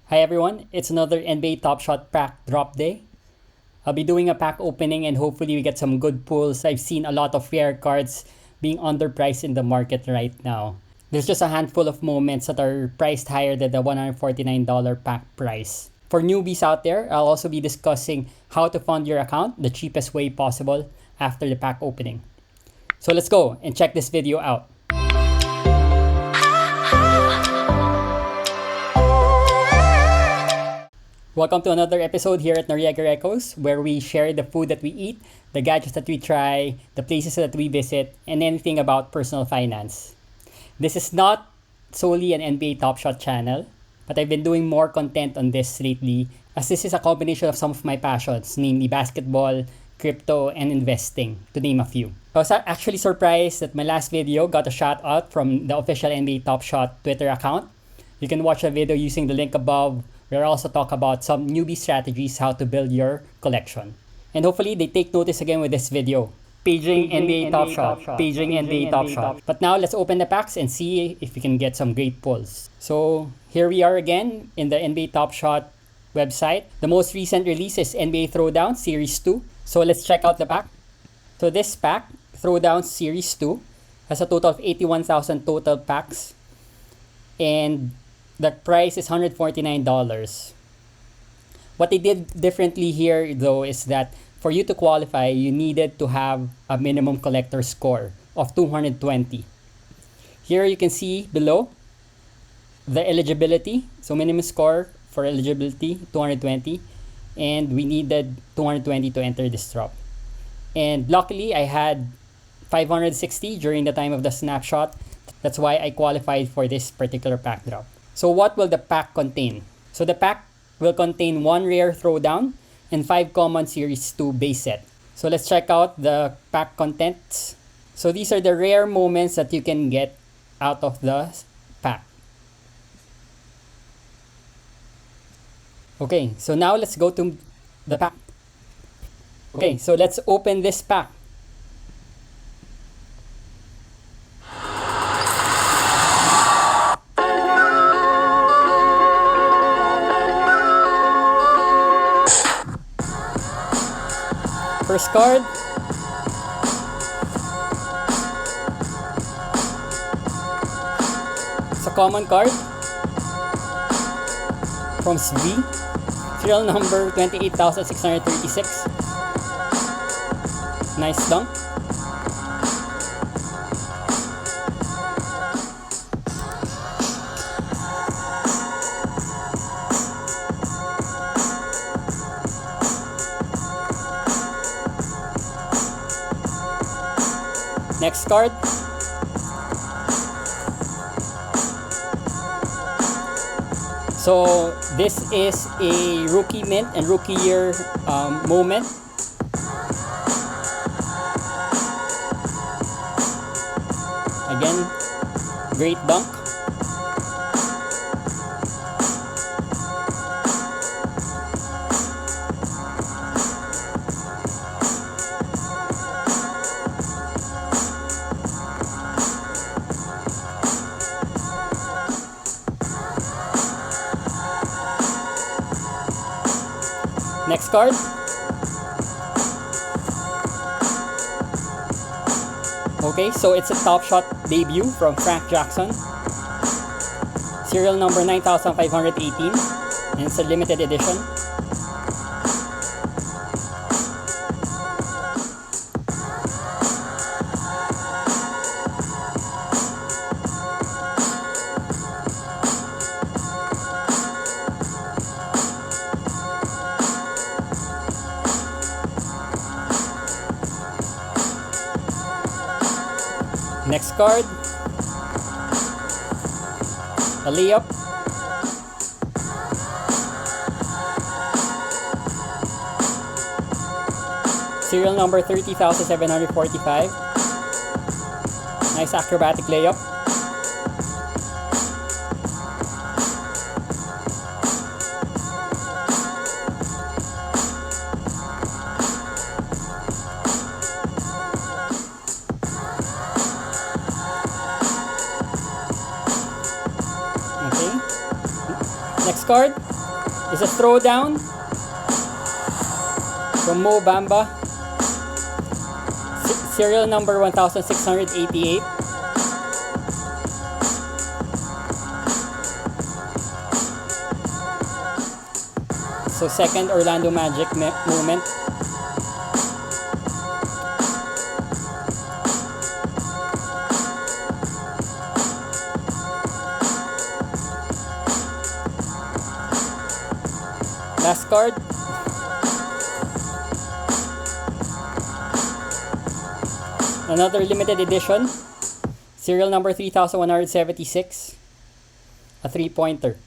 Hi everyone, it's another NBA Top Shot pack drop day. I'll be doing a pack opening and hopefully we get some good pulls. I've seen a lot of rare cards being underpriced in the market right now. There's just a handful of moments that are priced higher than the $149 pack price. For newbies out there, I'll also be discussing how to fund your account the cheapest way possible after the pack opening. So let's go and check this video out. Welcome to another episode here at NoriegaRekos, where we share the food that we eat, the gadgets that we try, the places that we visit, and anything about personal finance. This is not solely an NBA Top Shot channel, but I've been doing more content on this lately, as this is a combination of some of my passions, namely basketball, crypto, and investing, to name a few. I was actually surprised that my last video got a shout out from the official NBA Top Shot Twitter account. You can watch the video using the link above. We'll also talk about some newbie strategies, how to build your collection. And hopefully they take notice again with this video. Paging NBA Top Shot. Paging NBA Top Shot. But now let's open the packs and see if we can get some great pulls. So here we are again in the NBA Top Shot website. The most recent release is NBA Throwdowns Series 2. So let's check out the pack. So this pack, Throwdowns Series 2, has a total of 81,000 total packs. And the price is $149. What they did differently here though is that for you to qualify, you needed to have a minimum collector score of 220. Here you can see below the eligibility. So minimum score for eligibility, 220. And we needed 220 to enter this drop. And luckily, I had 560 during the time of the snapshot. That's why I qualified for this particular pack drop. So what will the pack contain? So the pack will contain 1 rare throwdown and 5 common series 2 base set. So let's check out the pack contents. So these are the rare moments that you can get out of the pack. Okay, so now let's go to the pack. Okay, so let's open this pack. First card, it's a common card from SV, serial number 28,636. Nice dunk. Next card. So this is a rookie mint and rookie year moment. Again, great dunk. Next card. Okay, so it's a Top Shot debut from Frank Jackson. Serial number 9518, and it's a limited edition. Next card, a layup. Serial number 30,745. Nice acrobatic layup. Next card, is a throwdown from Mo Bamba. Serial number 1688. So second Orlando Magic moment. Last card. Another limited edition. Serial number 3176. A 3-pointer.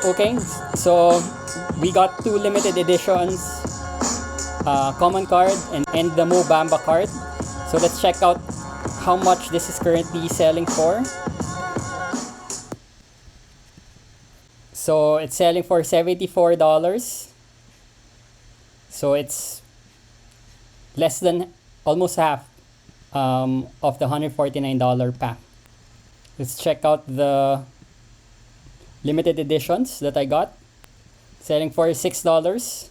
Okay, so we got two limited editions, common card and the Mo Bamba card. So let's check out how much this is currently selling for. So it's selling for $74. So it's less than almost half of the $149 pack. Let's check out the limited editions that I got. Selling for $6.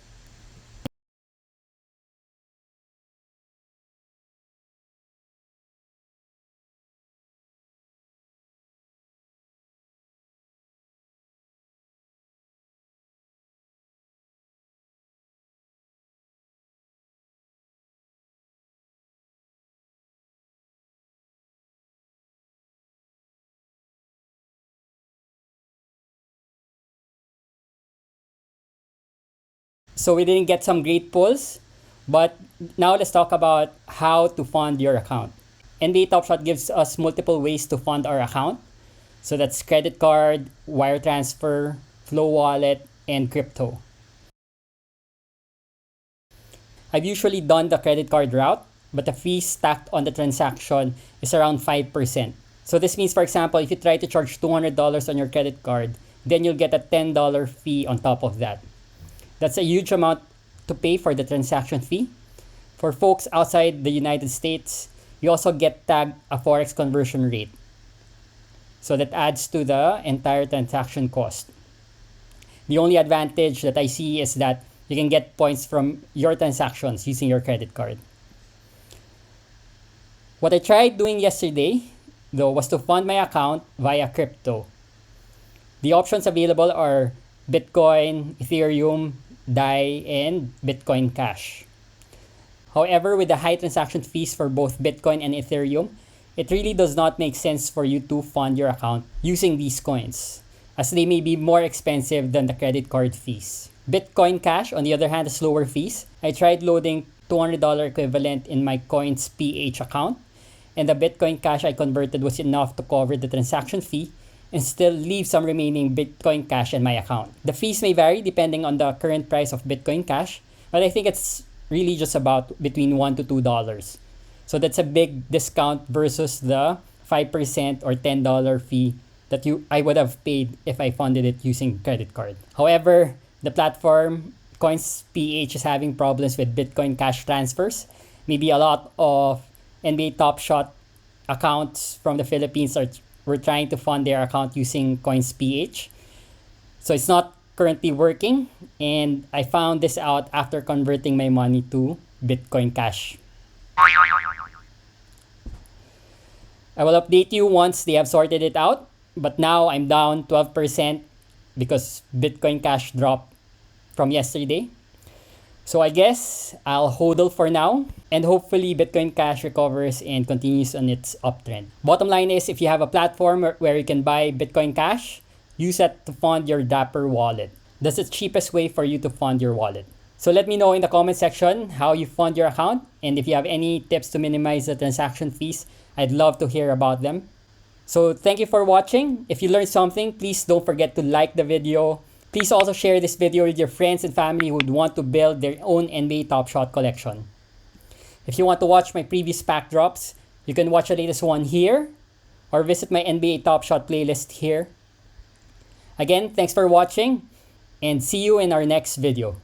So we didn't get some great pulls, but now let's talk about how to fund your account. NBA Top Shot gives us multiple ways to fund our account. So that's credit card, wire transfer, Flow Wallet, and crypto. I've usually done the credit card route, but the fee stacked on the transaction is around 5%. So this means, for example, if you try to charge $200 on your credit card, then you'll get a $10 fee on top of that. That's a huge amount to pay for the transaction fee. For folks outside the United States, you also get tagged a forex conversion rate. So that adds to the entire transaction cost. The only advantage that I see is that you can get points from your transactions using your credit card. What I tried doing yesterday, though, was to fund my account via crypto. The options available are Bitcoin, Ethereum, DAI, and Bitcoin Cash. However, with the high transaction fees for both Bitcoin and Ethereum, it really does not make sense for you to fund your account using these coins, as they may be more expensive than the credit card fees. Bitcoin Cash, on the other hand, has lower fees. I tried loading $200 equivalent in my Coins PH account, and the Bitcoin Cash I converted was enough to cover the transaction fee and still leave some remaining Bitcoin Cash in my account. The fees may vary depending on the current price of Bitcoin Cash, but I think it's really just about between $1 to $2. So that's a big discount versus the 5% or $10 fee that I would have paid if I funded it using credit card. However, the platform Coins PH is having problems with Bitcoin Cash transfers. Maybe a lot of NBA Top Shot accounts from the Philippines were trying to fund their account using Coins PH. So it's not currently working, and I found this out after converting my money to Bitcoin Cash. I will update you once they have sorted it out, but now I'm down 12% because Bitcoin Cash dropped from yesterday. So I guess I'll hodl for now, and hopefully Bitcoin Cash recovers and continues on its uptrend. Bottom line is, if you have a platform where you can buy Bitcoin Cash, use that to fund your Dapper wallet. That's the cheapest way for you to fund your wallet. So let me know in the comment section how you fund your account, and if you have any tips to minimize the transaction fees, I'd love to hear about them. So thank you for watching. If you learned something, please don't forget to like the video. Please also share this video with your friends and family who would want to build their own NBA Top Shot collection. If you want to watch my previous pack drops, you can watch the latest one here or visit my NBA Top Shot playlist here. Again, thanks for watching. and see you in our next video.